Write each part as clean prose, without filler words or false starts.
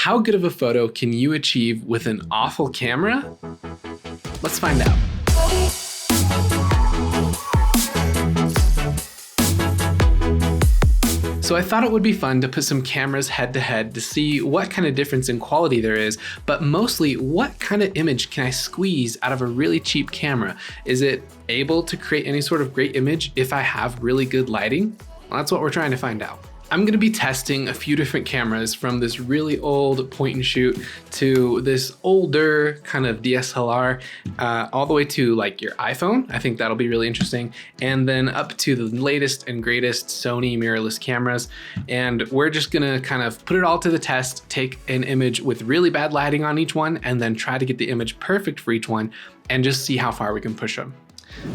How good of a photo can you achieve with an awful camera? Let's find out. So I thought it would be fun to put some cameras head to head to see what kind of difference in quality there is, but mostly what kind of image can I squeeze out of a really cheap camera? Is it able to create any sort of great image if I have really good lighting? Well, that's what we're trying to find out. I'm gonna be testing a few different cameras, from this really old point and shoot to this older kind of DSLR, all the way to like your iPhone. I think that'll be really interesting. And then up to the latest and greatest Sony mirrorless cameras. And we're just gonna kind of put it all to the test, take an image with really bad lighting on each one, and then try to get the image perfect for each one and just see how far we can push them.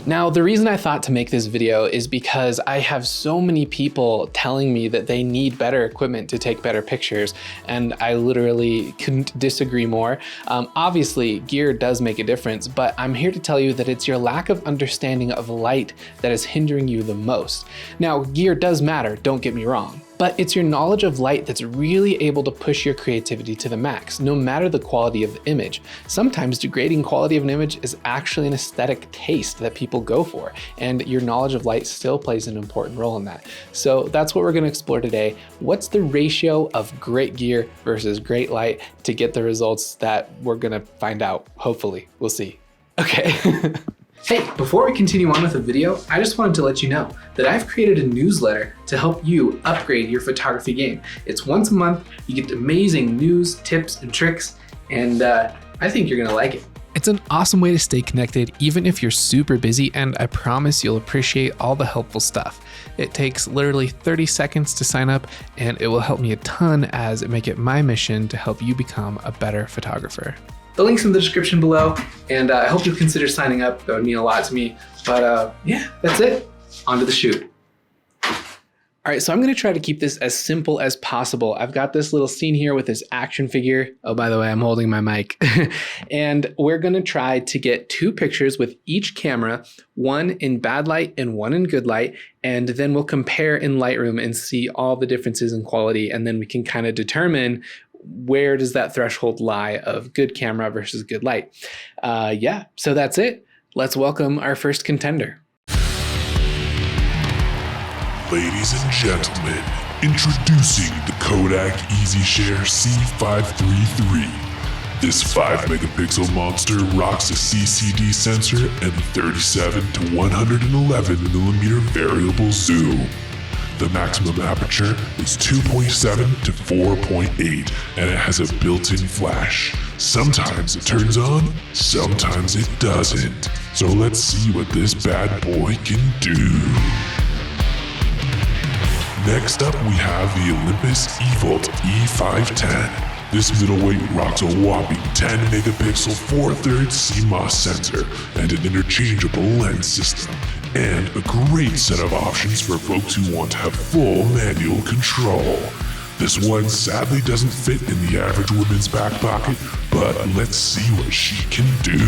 Now, the reason I thought to make this video is because I have so many people telling me that they need better equipment to take better pictures, and I literally couldn't disagree more. Obviously, gear does make a difference, but I'm here to tell you that it's your lack of understanding of light that is hindering you the most. Now, gear does matter, don't get me wrong, but it's your knowledge of light that's really able to push your creativity to the max, no matter the quality of the image. Sometimes degrading quality of an image is actually an aesthetic taste that people go for, and your knowledge of light still plays an important role in that. So that's what we're gonna explore today. What's the ratio of great gear versus great light to get the results that we're gonna find out? Hopefully, we'll see. Okay. Hey, before we continue on with the video, I just wanted to let you know that I've created a newsletter to help you upgrade your photography game. It's once a month, you get amazing news, tips, and tricks, and I think you're gonna like it. It's an awesome way to stay connected even if you're super busy, and I promise you'll appreciate all the helpful stuff. It takes literally 30 seconds to sign up, and it will help me a ton as it make it my mission to help you become a better photographer. The link's in the description below, and I hope you'll consider signing up. That would mean a lot to me. But yeah, that's it. On to the shoot. All right, so I'm gonna try to keep this as simple as possible. I've got this little scene here with this action figure. Oh, by the way, I'm holding my mic. And we're gonna try to get 2 pictures with each camera, one in bad light and one in good light. And then we'll compare in Lightroom and see all the differences in quality. And then we can kind of determine where does that threshold lie of good camera versus good light. Yeah, so that's it. Let's welcome our first contender. Ladies and gentlemen, introducing the Kodak EasyShare C533. This 5-megapixel monster rocks a CCD sensor and 37 to 111 millimeter variable zoom. The maximum aperture is 2.7 to 4.8, and it has a built-in flash. Sometimes it turns on, sometimes it doesn't. So let's see what this bad boy can do. Next up, we have the Olympus eVolt E510. This middleweight rocks a whopping 10 megapixel 4/3 CMOS sensor and an interchangeable lens system, and a great set of options for folks who want to have full manual control. This one sadly doesn't fit in the average woman's back pocket, but let's see what she can do.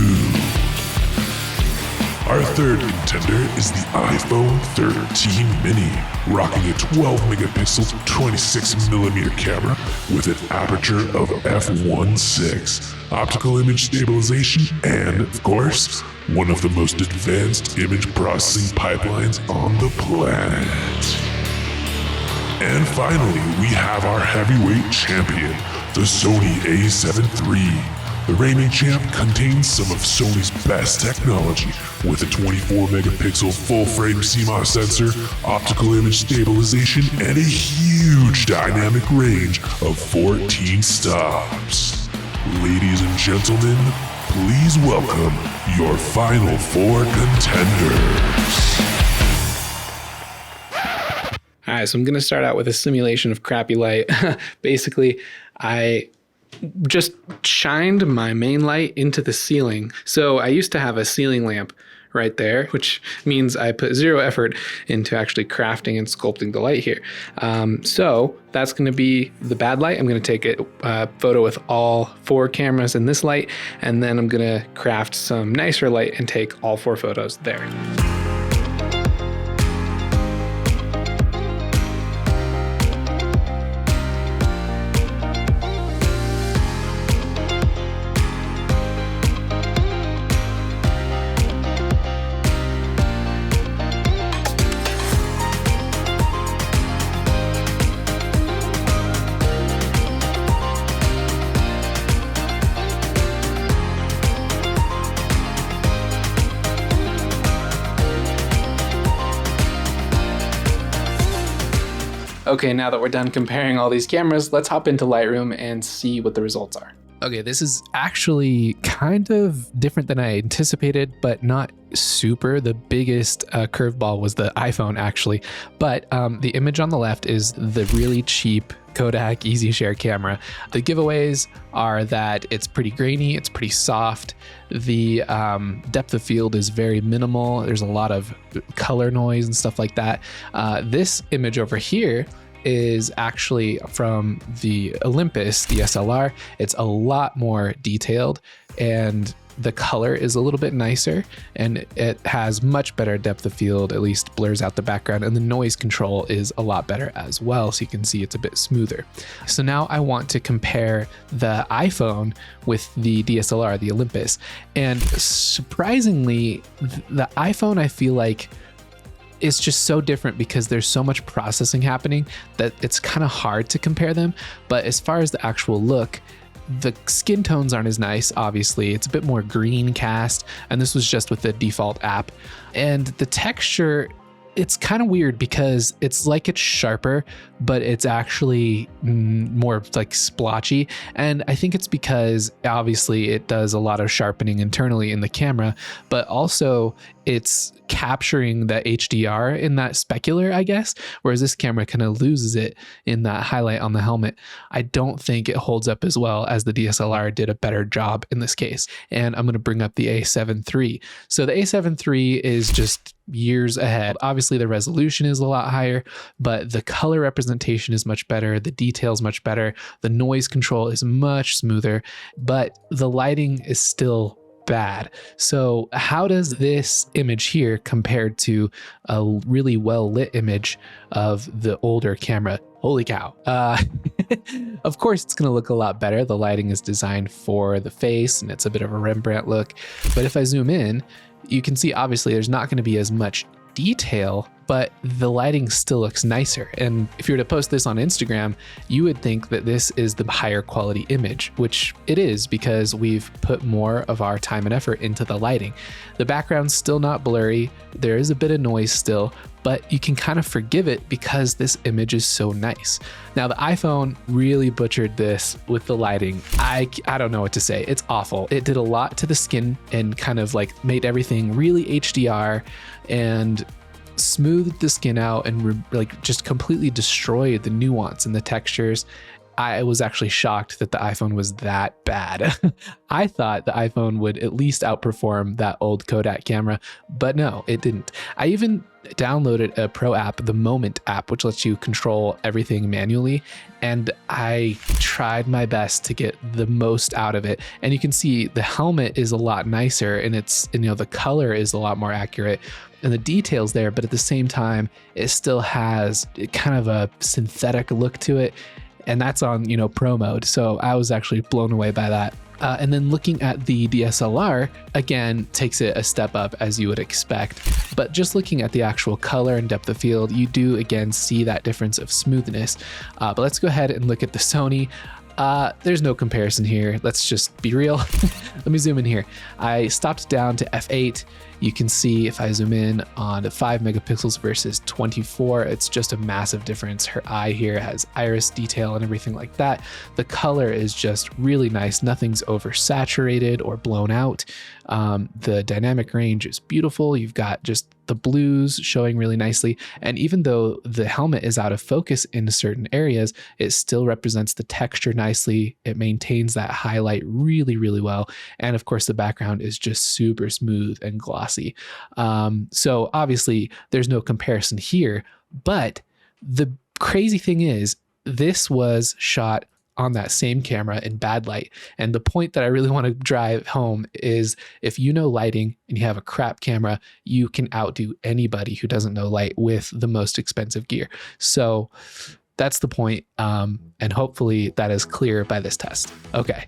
Our third contender is the iPhone 13 mini, rocking a 12 megapixel 26 millimeter camera with an aperture of f1.6, optical image stabilization, and of course, one of the most advanced image processing pipelines on the planet. And finally, we have our heavyweight champion, the Sony a7 III. The reigning champ contains some of Sony's best technology with a 24 megapixel full-frame CMOS sensor, optical image stabilization, and a huge dynamic range of 14 stops. Ladies and gentlemen, please welcome your final 4 contenders. All right, so I'm gonna start out with a simulation of crappy light. Basically, I just shined my main light into the ceiling. So I used to have a ceiling lamp right there, which means I put 0 effort into actually crafting and sculpting the light here. So that's gonna be the bad light. I'm gonna take a photo with all 4 cameras in this light, and then I'm gonna craft some nicer light and take all 4 photos there. Okay, now that we're done comparing all these cameras, let's hop into Lightroom and see what the results are. Okay, this is actually kind of different than I anticipated, but not super. The biggest curveball was the iPhone, actually. But the image on the left is the really cheap Kodak EasyShare camera. The giveaways are that it's pretty grainy, it's pretty soft. The depth of field is very minimal. There's a lot of color noise and stuff like that. This image over here is actually from the Olympus DSLR. It's a lot more detailed and the color is a little bit nicer and it has much better depth of field, at least blurs out the background, and the noise control is a lot better as well, so you can see it's a bit smoother. So now I want to compare the iPhone with the DSLR, the Olympus, and surprisingly, the iPhone I feel like it's just so different because there's so much processing happening that it's kind of hard to compare them. But as far as the actual look, the skin tones aren't as nice, obviously. It's a bit more green cast, and this was just with the default app. And the texture, it's kind of weird because it's like it's sharper, but it's actually more like splotchy. And I think it's because obviously it does a lot of sharpening internally in the camera, but also it's capturing the HDR in that specular, I guess, whereas this camera kind of loses it in that highlight on the helmet. I don't think it holds up as well as the DSLR did a better job in this case. And I'm going to bring up the A7 III. So the A7 III is just years ahead. Obviously the resolution is a lot higher, but the color representation is much better. The details much better. The noise control is much smoother, but the lighting is still bad. So how does this image here compare to a really well lit image of the older camera? Holy cow. Of course it's going to look a lot better. The lighting is designed for the face and it's a bit of a Rembrandt look. But if I zoom in, you can see obviously there's not going to be as much detail, but the lighting still looks nicer. And if you were to post this on Instagram, you would think that this is the higher quality image, which it is because we've put more of our time and effort into the lighting. The background's still not blurry. There is a bit of noise still, but you can kind of forgive it because this image is so nice. Now the iPhone really butchered this with the lighting. I don't know what to say. It's awful. It did a lot to the skin and kind of like made everything really HDR and smoothed the skin out and like just completely destroyed the nuance and the textures. I was actually shocked that the iPhone was that bad. I thought the iPhone would at least outperform that old Kodak camera, but no, it didn't. I even downloaded a pro app, the Moment app, which lets you control everything manually. And I tried my best to get the most out of it. And you can see the helmet is a lot nicer and the color is a lot more accurate and the details there, but at the same time, it still has kind of a synthetic look to it. And that's on, pro mode. So I was actually blown away by that. And then looking at the DSLR, again, takes it a step up as you would expect. But just looking at the actual color and depth of field, you do again see that difference of smoothness. But let's go ahead and look at the Sony. There's no comparison here. Let's just be real. Let me zoom in here. I stopped down to f8. You can see if I zoom in on the 5 megapixels versus 24, it's just a massive difference. Her eye here has iris detail and everything like that. The color is just really nice. Nothing's oversaturated or blown out. The dynamic range is beautiful. You've got just the blues showing really nicely. And even though the helmet is out of focus in certain areas, it still represents the texture nicely. It maintains that highlight really, really well. And of course, the background is just super smooth and glossy. So obviously there's no comparison here, but the crazy thing is this was shot on that same camera in bad light. And the point that I really want to drive home is if you know lighting and you have a crap camera, you can outdo anybody who doesn't know light with the most expensive gear. So that's the point. And hopefully that is clear by this test. Okay.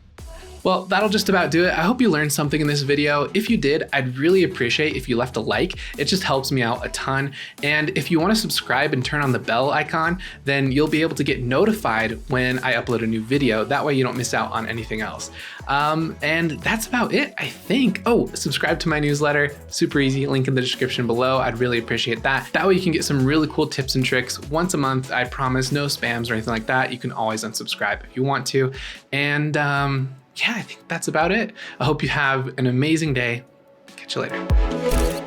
Well, that'll just about do it. I hope you learned something in this video. If you did, I'd really appreciate if you left a like. It just helps me out a ton. And if you want to subscribe and turn on the bell icon, then you'll be able to get notified when I upload a new video. That way you don't miss out on anything else. And that's about it, I think. Oh, subscribe to my newsletter. Super easy, link in the description below. I'd really appreciate that. That way you can get some really cool tips and tricks once a month. I promise, no spams or anything like that. You can always unsubscribe if you want to. And yeah, I think that's about it. I hope you have an amazing day. Catch you later.